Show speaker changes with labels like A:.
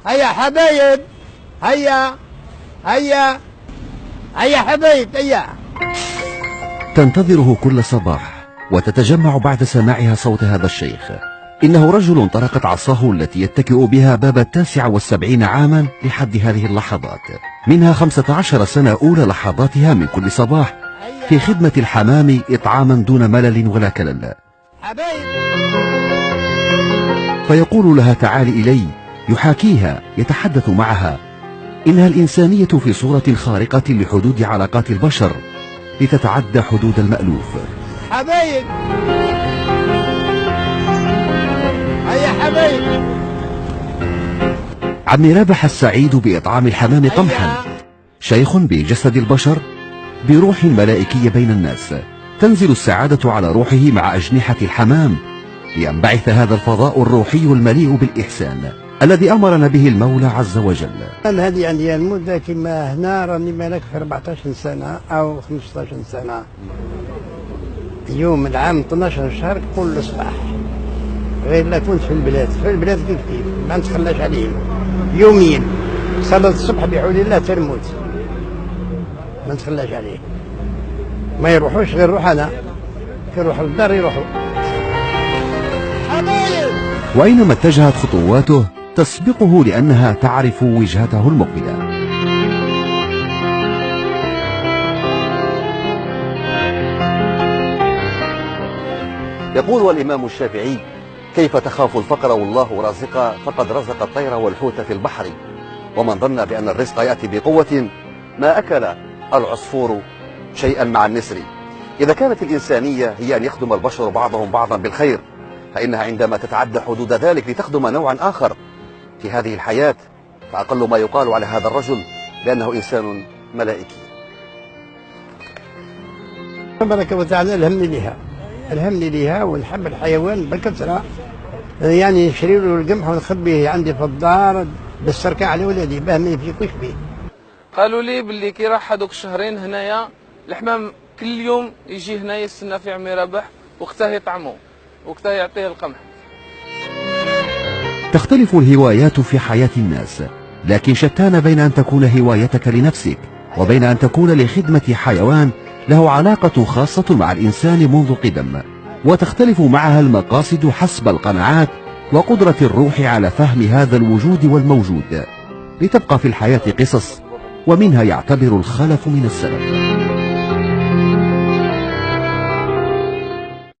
A: هيا حبايب، هيا هيا هيا حبايب هيا.
B: تنتظره كل صباح وتتجمع بعد سماعها صوت هذا الشيخ. إنه رجل طرقت عصاه التي يتكئ بها باب 79 عاما لحد هذه اللحظات، منها 15 سنة أولى لحظاتها من كل صباح في خدمة الحمام إطعاما دون ملل ولا كلل. فيقول لها تعالي إلي، يحاكيها، يتحدث معها. إنها الإنسانية في صورة خارقة لحدود علاقات البشر لتتعدى حدود المألوف.
A: حبايب هيا حبايب.
B: عمي رابح السعيد بإطعام الحمام قمحا، شيخ بجسد البشر بروح ملائكية بين الناس. تنزل السعادة على روحه مع أجنحة الحمام لينبعث هذا الفضاء الروحي المليء بالإحسان الذي أمرنا به المولى عز وجل.
A: هذه يعني المدة كما هنا راني مالك في 14 سنة أو 15 سنة. يوم العام 12 شهر كل صباح، غير لا كنت في البلاد كيف ما نتخلاش عليهم يوميا. صلاة الصبح بحول الله ترموت ما نتخلاش عليه، ما يروحوش غير روح أنا، كي يروح للدار يروحوا.
B: وأينما اتجهت خطواته تسبقه لأنها تعرف وجهته المقبلة. يقول الإمام الشافعي: كيف تخاف الفقر والله رازقا، فقد رزق الطير والحوت في البحر، ومن ظن بأن الرزق يأتي بقوة ما أكل العصفور شيئا مع النسر. إذا كانت الإنسانية هي أن يخدم البشر بعضهم بعضا بالخير، فإنها عندما تتعدى حدود ذلك لتخدم نوعا آخر في هذه الحياة، فأقل ما يقال على هذا الرجل بأنه إنسان ملائكي.
A: تبارك وتعالى الهمني لها ونحب الحيوان بالكثرة، يعني نشري له القمح ونخبيه عندي في الدار بالسركة على ولادي باه ما يفيقوش به.
C: قالوا لي باللي كي راح هذوك الشهرين هنايا الحمام كل يوم يجي هنايا يستنى في عمي رابح، وقتها يطعمه وقتها يعطيه القمح.
B: تختلف الهوايات في حياة الناس، لكن شتان بين أن تكون هوايتك لنفسك وبين أن تكون لخدمة حيوان له علاقة خاصة مع الإنسان منذ قدم، وتختلف معها المقاصد حسب القناعات وقدرة الروح على فهم هذا الوجود والموجود، لتبقى في الحياة قصص ومنها يعتبر الخلف من السلف.